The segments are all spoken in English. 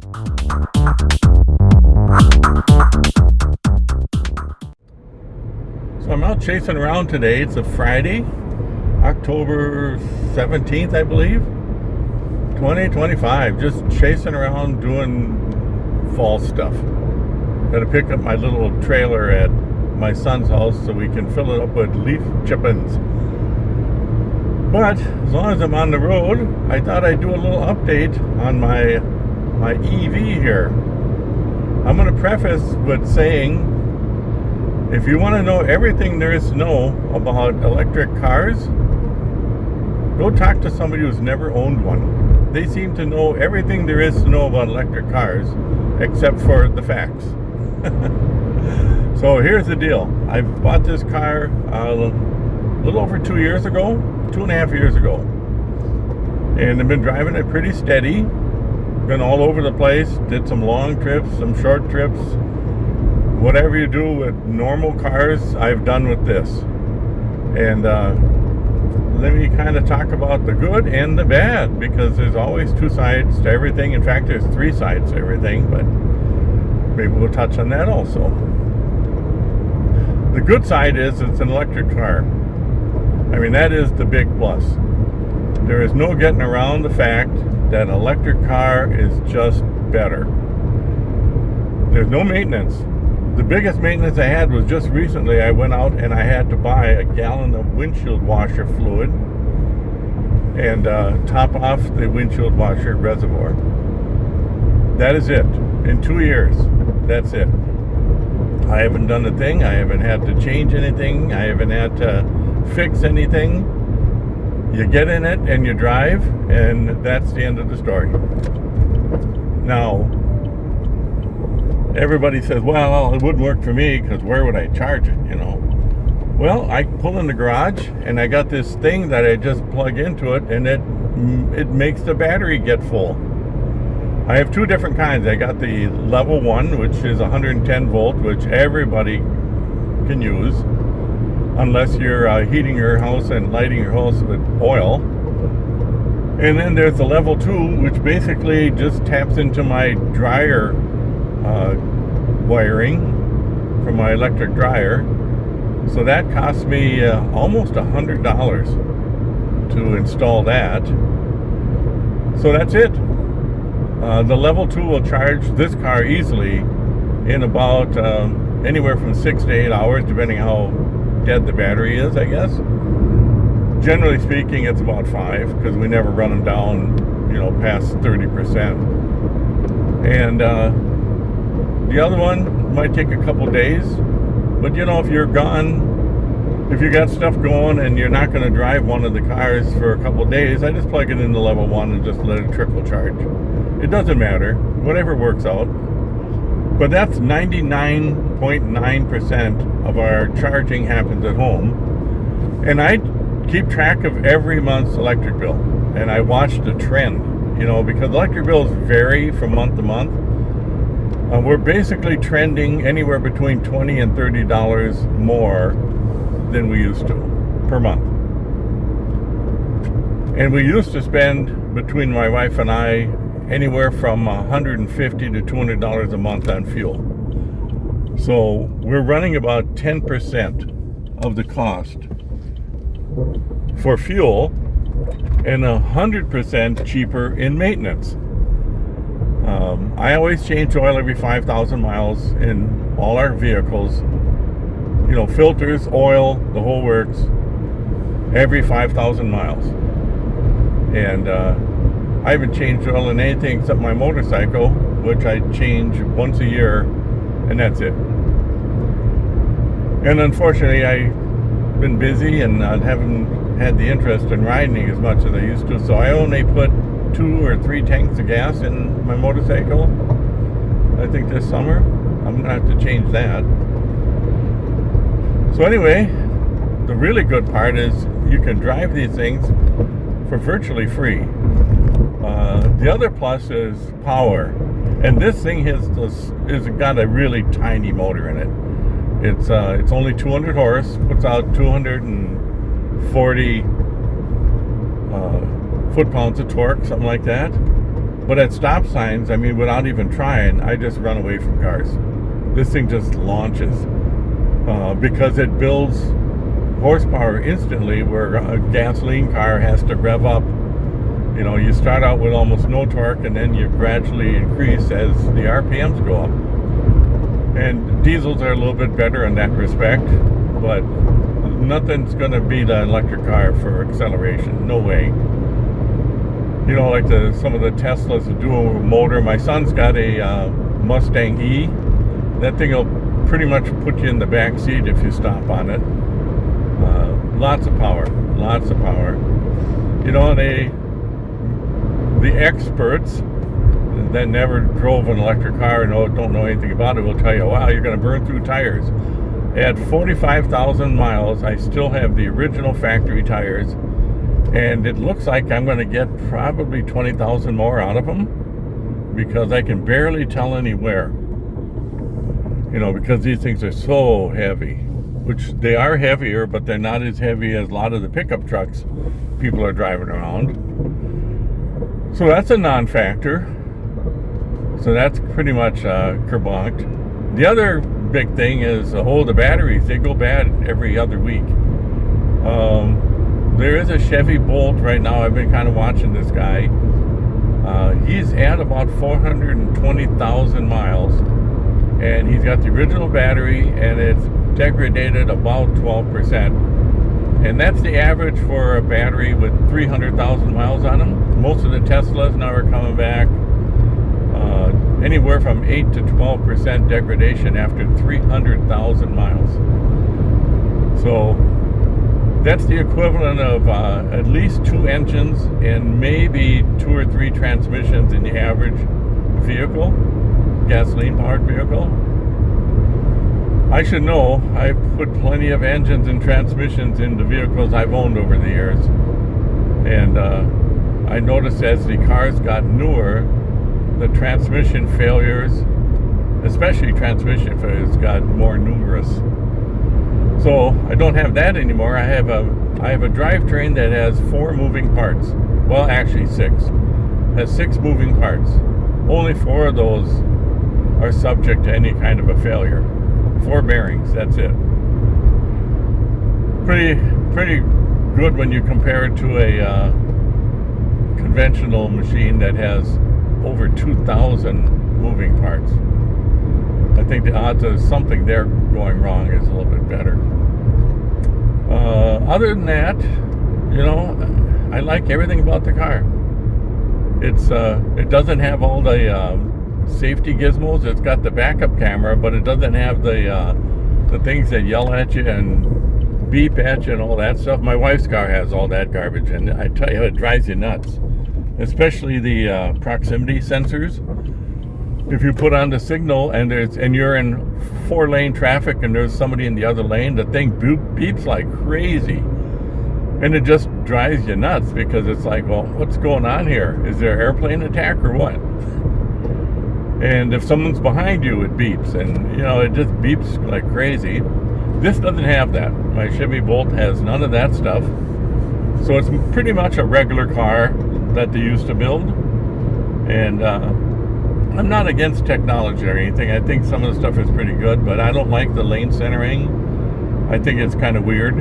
So I'm out chasing around today. It's a Friday, October 17th, I believe, 2025. Just chasing around doing fall stuff. Got to pick up my little trailer at my son's house so we can fill it up with leaf chippings. But as long as I'm on the road, I thought I'd do a little update on my EV here. I'm going to preface with saying, if you want to know everything there is to know about electric cars, go talk to somebody who's never owned one. They seem to know everything there is to know about electric cars, except for the facts. So here's the deal. I bought this car a little over 2 years ago, 2.5 years ago. And I've been driving it pretty steady. Been all over the place. Did some long trips, some short trips. Whatever you do with normal cars, I've done with this. And let me kind of talk about the good and the bad, because there's always two sides to everything. In fact, there's three sides to everything, but maybe we'll touch on that also. The good side is it's an electric car. I mean, that is the big plus. There is no getting around the fact that an electric car is just better. There's no maintenance. The biggest maintenance I had was just recently. I went out and I had to buy a gallon of windshield washer fluid and top off the windshield washer reservoir. That is it. In 2 years, that's it. I haven't done a thing. I haven't had to change anything. I haven't had to fix anything. You get in it and you drive, and that's the end of the story. Now, everybody says, well, it wouldn't work for me because where would I charge it, you know? Well, I pull in the garage and I got this thing that I just plug into it, and it makes the battery get full. I have two different kinds. I got the level 1, which is 110 volt, which everybody can use unless you're heating your house and lighting your house with oil. And then there's the level 2, which basically just taps into my dryer wiring from my electric dryer. So that cost me almost $100 to install that. So that's it. The level 2 will charge this car easily in about anywhere from 6 to 8 hours, depending how dead the battery is, I guess. Generally speaking, it's about 5, because we never run them down, past 30%. And the other one might take a couple days, but if you're gone, if you got stuff going and you're not going to drive one of the cars for a couple days, I just plug it into level 1 and just let it trickle charge. It doesn't matter, whatever works out. But that's 99.9% of our charging happens at home. And I keep track of every month's electric bill, and I watch the trend, because electric bills vary from month to month. We're basically trending anywhere between $20 and $30 more than we used to per month. And we used to spend, between my wife and I, anywhere from $150 to $200 a month on fuel. So we're running about 10% of the cost for fuel and 100% cheaper in maintenance. I always change oil every 5,000 miles in all our vehicles. Filters, oil, the whole works, every 5,000 miles. And I haven't changed oil in anything except my motorcycle, which I change once a year, and that's it. And unfortunately, I've been busy and haven't had the interest in riding as much as I used to, so I only put 2 or 3 tanks of gas in my motorcycle. I think this summer I'm gonna have to change that. So anyway, the really good part is you can drive these things for virtually free. The other plus is power, and this thing has got a really tiny motor in it. It's only 200 horse, puts out 240 foot-pounds of torque, something like that. But at stop signs, I mean, without even trying, I just run away from cars. This thing just launches because it builds horsepower instantly, where a gasoline car has to rev up. You know, you start out with almost no torque, and then you gradually increase as the RPMs go up. And diesels are a little bit better in that respect, but nothing's going to beat an electric car for acceleration. No way. You know, like some of the Teslas, the dual motor. My son's got a Mustang E. That thing will pretty much put you in the back seat if you stop on it. Lots of power. You know, the experts that never drove an electric car and don't know anything about it will tell you, wow, you're going to burn through tires. At 45,000 miles, I still have the original factory tires, and it looks like I'm going to get probably 20,000 more out of them, because I can barely tell anywhere. You know, because these things are so heavy, which they are heavier, but they're not as heavy as a lot of the pickup trucks people are driving around. So that's a non-factor. So that's pretty much kerbunked. The other big thing is the batteries. They go bad every other week. There is a Chevy Bolt right now. I've been kind of watching this guy. He's at about 420,000 miles, and he's got the original battery, and it's degraded about 12%. And that's the average for a battery with 300,000 miles on them. Most of the Teslas now are coming back anywhere from 8 to 12% degradation after 300,000 miles. So that's the equivalent of at least 2 engines and maybe 2 or 3 transmissions in the average vehicle, gasoline-powered vehicle. I should know. I've put plenty of engines and transmissions into vehicles I've owned over the years. And I noticed as the cars got newer, the transmission failures, especially transmission failures, got more numerous. So I don't have that anymore. I have a drivetrain that has 4 moving parts. Well, actually 6. Has 6 moving parts. Only 4 of those are subject to any kind of a failure. 4 bearings, that's it. Pretty good when you compare it to a conventional machine that has over 2,000 moving parts. I think the odds of something there going wrong is a little bit better. Other than that, you know, I like everything about the car. It doesn't have all the safety gizmos. It's got the backup camera, but it doesn't have the things that yell at you and beep at you and all that stuff. My wife's car has all that garbage, and I tell you, it drives you nuts. Especially the proximity sensors. If you put on the signal and you're in 4-lane traffic and there's somebody in the other lane, the thing beeps like crazy, and it just drives you nuts, because it's like, well, what's going on here? Is there airplane attack or what? And if someone's behind you, it beeps, and you know, it just beeps like crazy. This doesn't have that. My Chevy Bolt has none of that stuff. So it's pretty much a regular car that they used to build. And I'm not against technology or anything. I think some of the stuff is pretty good, but I don't like the lane centering. I think it's kind of weird.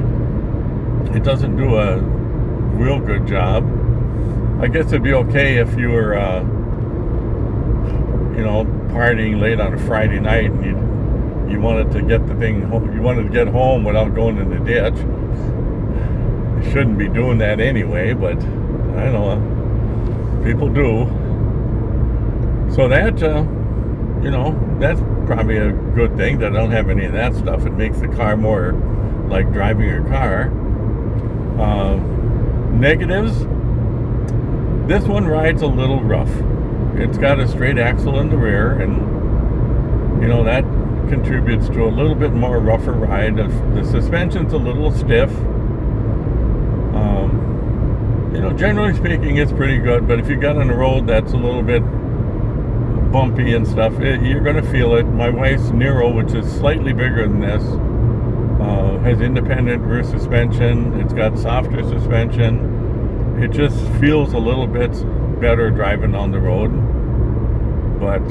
It doesn't do a real good job. I guess it'd be okay if you were, you know, partying late on a Friday night and you wanted to get the thing home, you wanted to get home without going in the ditch. You shouldn't be doing that anyway, but I know people do. So that, you know, that's probably a good thing that I don't have any of that stuff. It makes the car more like driving your car. Negatives, this one rides a little rough. It's got a straight axle in the rear, and you know, that contributes to a little bit more rougher ride. The suspension's a little stiff. You know, generally speaking, it's pretty good, but if you got on a road that's a little bit bumpy and stuff, you're going to feel it. My wife's Nero, which is slightly bigger than this, has independent rear suspension. It's got softer suspension. It just feels a little bit better driving on the road. But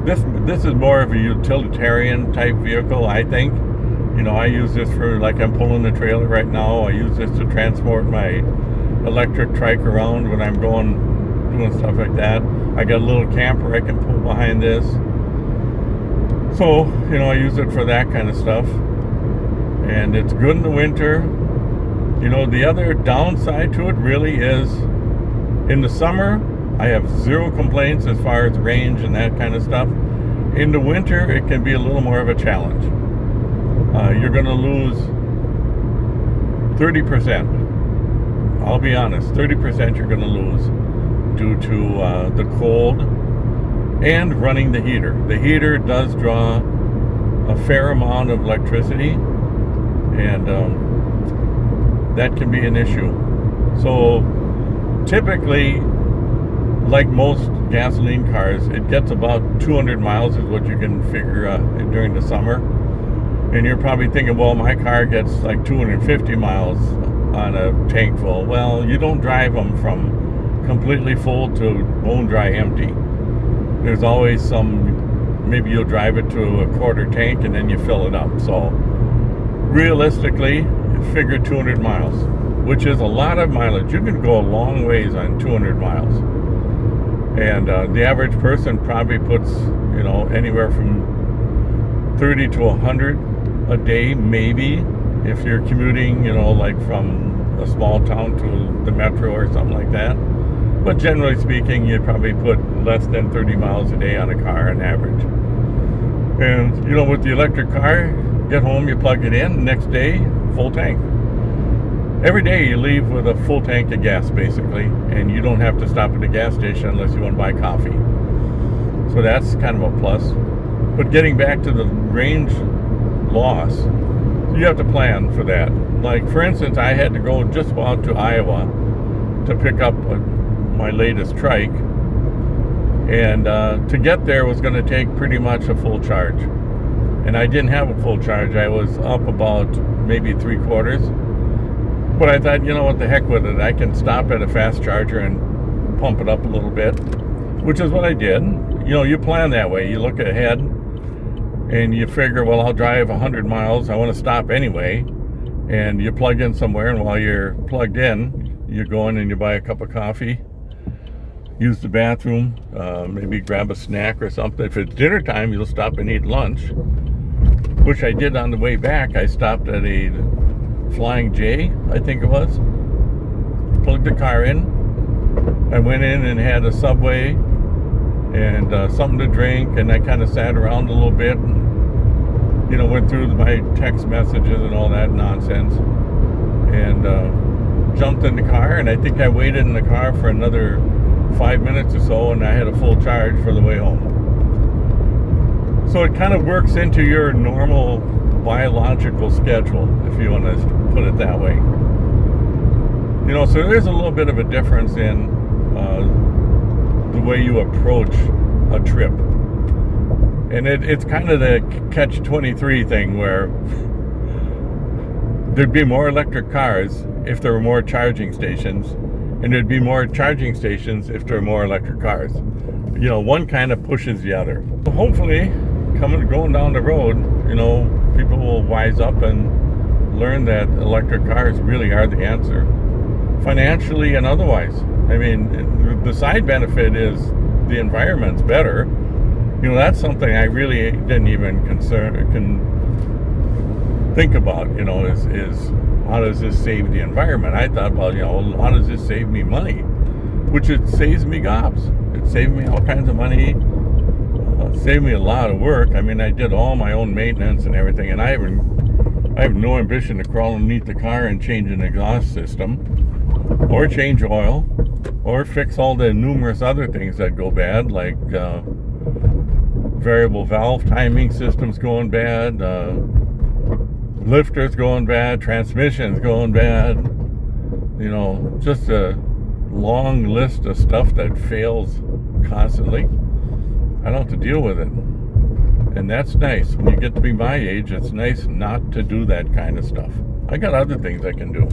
this is more of a utilitarian type vehicle, I think. You know, I use this for, like, I'm pulling the trailer right now. I use this to transport my electric trike around when I'm doing stuff like that. I got a little camper I can pull behind this. So, you know, I use it for that kind of stuff. And it's good in the winter. You know, the other downside to it really is in the summer, I have zero complaints as far as range and that kind of stuff. In the winter, it can be a little more of a challenge. You're going to lose 30%. I'll be honest, 30% you're going to lose due to the cold and running the heater. The heater does draw a fair amount of electricity, and that can be an issue. So typically, like most gasoline cars, it gets about 200 miles is what you can figure during the summer. And you're probably thinking, well, my car gets like 250 miles on a tank full. Well, you don't drive them from completely full to bone dry empty. There's always some, maybe you'll drive it to a quarter tank and then you fill it up. So realistically, figure 200 miles, which is a lot of mileage. You can go a long ways on 200 miles. And the average person probably puts, you know, anywhere from 30 to 100 a day, maybe, if you're commuting, you know, like from a small town to the metro or something like that. But generally speaking, you'd probably put less than 30 miles a day on a car on average. And, you know, with the electric car, get home, you plug it in, next day, full tank. Every day you leave with a full tank of gas, basically, and you don't have to stop at the gas station unless you want to buy coffee. So that's kind of a plus. But getting back to the range loss, you have to plan for that. Like, for instance, I had to go just about to Iowa to pick up my latest trike, and to get there was going to take pretty much a full charge. And I didn't have a full charge. I was up about maybe 3/4. But I thought, you know what, the heck with it. I can stop at a fast charger and pump it up a little bit, which is what I did. You know, you plan that way. You look ahead and you figure, well, I'll drive 100 miles. I want to stop anyway. And you plug in somewhere, and while you're plugged in, you go in and you buy a cup of coffee, use the bathroom, maybe grab a snack or something. If it's dinner time, you'll stop and eat lunch, which I did on the way back. I stopped at a Flying J, I think it was. Plugged the car in. I went in and had a Subway and something to drink, and I kind of sat around a little bit and, you know, went through my text messages and all that nonsense, and jumped in the car. And I think I waited in the car for another 5 minutes or so, and I had a full charge for the way home. So it kind of works into your normal biological schedule, if you want to put it that way. You know, so there's a little bit of a difference in the way you approach a trip. And it's kind of the catch-23 thing, where there'd be more electric cars if there were more charging stations, and there'd be more charging stations if there were more electric cars. You know, one kind of pushes the other. Hopefully, going down the road, you know, people will wise up and learn that electric cars really are the answer, financially and otherwise. I mean, the side benefit is the environment's better. You know, that's something I really didn't even think about, you know, is how does this save the environment? I thought, well, you know, how does this save me money? Which it saves me gobs. It saved me all kinds of money. Saved me a lot of work. I mean, I did all my own maintenance and everything, and I have no ambition to crawl underneath the car and change an exhaust system, or change oil, or fix all the numerous other things that go bad, like variable valve timing systems going bad, lifters going bad, transmissions going bad, you know, just a long list of stuff that fails constantly. I don't have to deal with it. And that's nice. When you get to be my age, it's nice not to do that kind of stuff. I got other things I can do.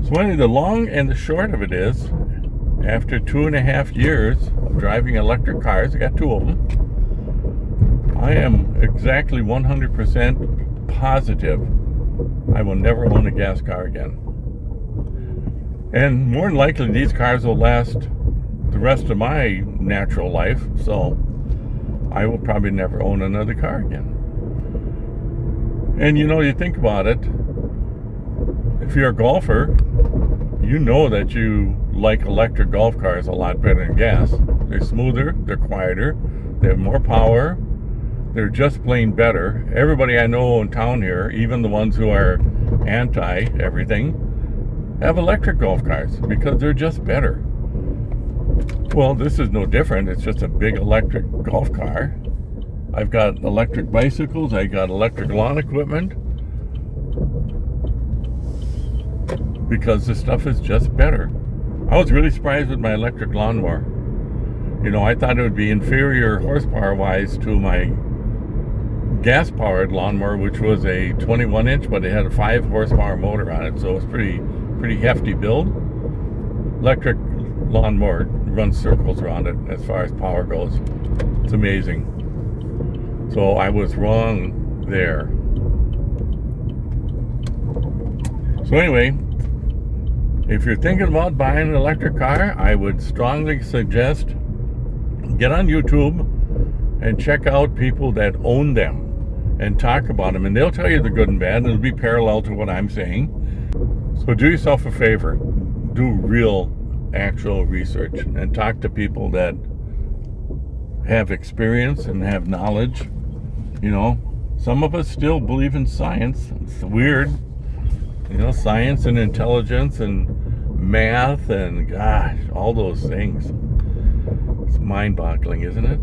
So anyway, the long and the short of it is, after 2.5 years of driving electric cars, I got 2 of them, I am exactly 100% positive I will never own a gas car again. And more than likely, these cars will last the rest of my natural life, so I will probably never own another car again. And you think about it, if you're a golfer, you know that you like electric golf cars a lot better than gas. They're smoother, they're quieter, they have more power, they're just plain better. Everybody I know in town here, even the ones who are anti-everything, have electric golf cars because they're just better. Well, this is no different. It's just a big electric golf car. I've got electric bicycles, I got electric lawn equipment, because this stuff is just better. I was really surprised with my electric lawnmower. I thought it would be inferior horsepower-wise to my gas-powered lawnmower, which was a 21-inch, but it had a 5-horsepower motor on it, so it was pretty hefty build. Electric lawnmower runs circles around it as far as power goes. It's amazing. So I was wrong there. So anyway, if you're thinking about buying an electric car, I would strongly suggest get on YouTube and check out people that own them and talk about them. And they'll tell you the good and bad, and it'll be parallel to what I'm saying. So do yourself a favor. Do real, actual research and talk to people that have experience and have knowledge. Some of us still believe in science. It's weird. Science and intelligence and math and gosh, all those things. It's mind-boggling, isn't it?